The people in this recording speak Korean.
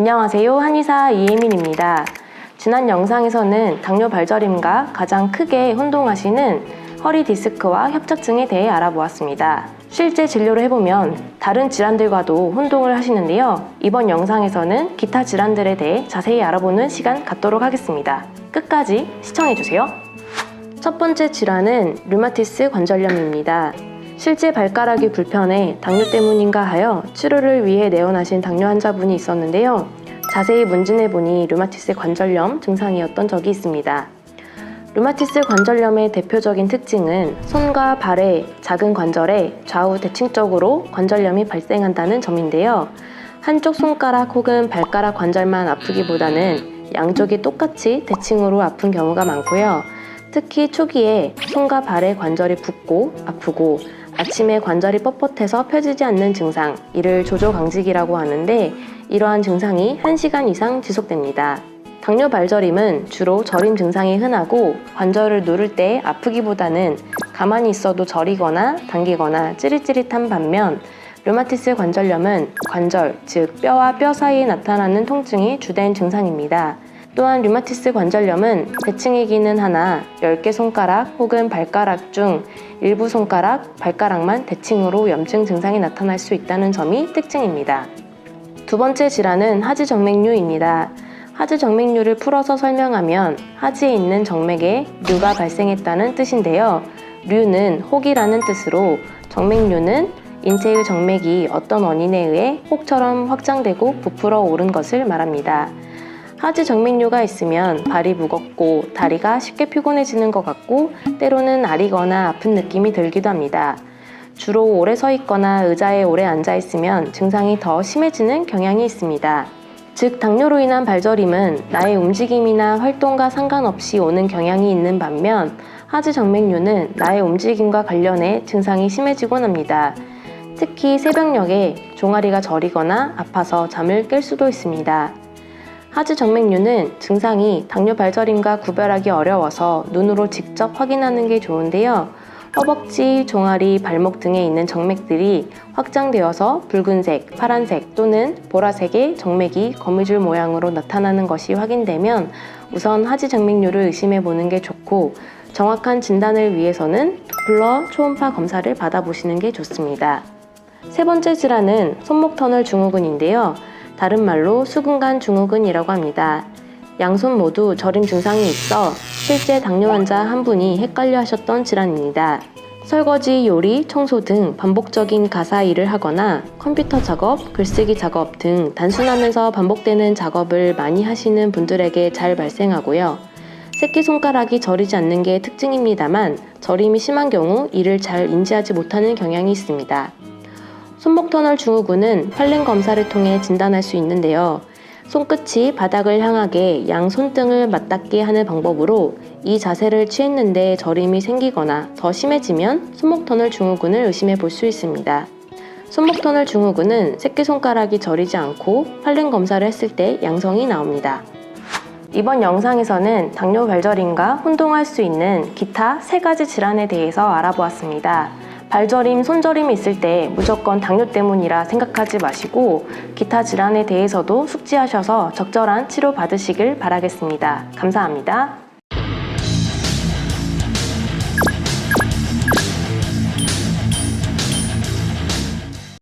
안녕하세요. 한의사 이혜민입니다. 지난 영상에서는 당뇨 발저림과 가장 크게 혼동하시는 허리 디스크와 협착증에 대해 알아보았습니다. 실제 진료를 해보면 다른 질환들과도 혼동을 하시는데요. 이번 영상에서는 기타 질환들에 대해 자세히 알아보는 시간 갖도록 하겠습니다. 끝까지 시청해주세요. 첫 번째 질환은 류마티스 관절염입니다. 실제 발가락이 불편해 당뇨 때문인가 하여 치료를 위해 내원하신 당뇨 환자분이 있었는데요. 자세히 문진해보니 류마티스 관절염 증상이었던 적이 있습니다. 류마티스 관절염의 대표적인 특징은 손과 발의 작은 관절에 좌우 대칭적으로 관절염이 발생한다는 점인데요. 한쪽 손가락 혹은 발가락 관절만 아프기보다는 양쪽이 똑같이 대칭으로 아픈 경우가 많고요. 특히 초기에 손과 발의 관절이 붓고 아프고 아침에 관절이 뻣뻣해서 펴지지 않는 증상, 이를 조조강직이라고 하는데 이러한 증상이 1시간 이상 지속됩니다. 당뇨 발저림은 주로 저림 증상이 흔하고 관절을 누를 때 아프기보다는 가만히 있어도 저리거나 당기거나 찌릿찌릿한 반면 류마티스 관절염은 관절, 즉 뼈와 뼈 사이에 나타나는 통증이 주된 증상입니다. 또한 류마티스 관절염은 대칭이기는 하나 10개 손가락 혹은 발가락 중 일부 손가락, 발가락만 대칭으로 염증 증상이 나타날 수 있다는 점이 특징입니다. 두 번째 질환은 하지정맥류입니다. 하지정맥류를 풀어서 설명하면 하지에 있는 정맥에 류가 발생했다는 뜻인데요. 류는 혹이라는 뜻으로 정맥류는 인체의 정맥이 어떤 원인에 의해 혹처럼 확장되고 부풀어 오른 것을 말합니다. 하지정맥류가 있으면 발이 무겁고 다리가 쉽게 피곤해지는 것 같고 때로는 아리거나 아픈 느낌이 들기도 합니다. 주로 오래 서 있거나 의자에 오래 앉아 있으면 증상이 더 심해지는 경향이 있습니다. 즉 당뇨로 인한 발저림은 나의 움직임이나 활동과 상관없이 오는 경향이 있는 반면 하지정맥류는 나의 움직임과 관련해 증상이 심해지곤 합니다. 특히 새벽녘에 종아리가 저리거나 아파서 잠을 깰 수도 있습니다. 하지정맥류는 증상이 당뇨 발저림과 구별하기 어려워서 눈으로 직접 확인하는 게 좋은데요. 허벅지, 종아리, 발목 등에 있는 정맥들이 확장되어서 붉은색, 파란색 또는 보라색의 정맥이 거미줄 모양으로 나타나는 것이 확인되면 우선 하지정맥류를 의심해 보는 게 좋고 정확한 진단을 위해서는 도플러 초음파 검사를 받아보시는 게 좋습니다. 세 번째 질환은 손목 터널 증후군인데요. 다른 말로 수근관 증후군이라고 합니다. 양손 모두 저림 증상이 있어 실제 당뇨 환자 한 분이 헷갈려 하셨던 질환입니다. 설거지, 요리, 청소 등 반복적인 가사 일을 하거나 컴퓨터 작업, 글쓰기 작업 등 단순하면서 반복되는 작업을 많이 하시는 분들에게 잘 발생하고요. 새끼손가락이 저리지 않는 게 특징입니다만 저림이 심한 경우 이를 잘 인지하지 못하는 경향이 있습니다. 손목터널 증후군은 팔링 검사를 통해 진단할 수 있는데요. 손끝이 바닥을 향하게 양 손등을 맞닿게 하는 방법으로 이 자세를 취했는데 저림이 생기거나 더 심해지면 손목터널 증후군을 의심해 볼 수 있습니다. 손목터널 증후군은 새끼손가락이 저리지 않고 팔링 검사를 했을 때 양성이 나옵니다. 이번 영상에서는 당뇨 발저림과 혼동할 수 있는 기타 3가지 질환에 대해서 알아보았습니다. 발저림, 손저림이 있을 때 무조건 당뇨 때문이라 생각하지 마시고 기타 질환에 대해서도 숙지하셔서 적절한 치료 받으시길 바라겠습니다. 감사합니다.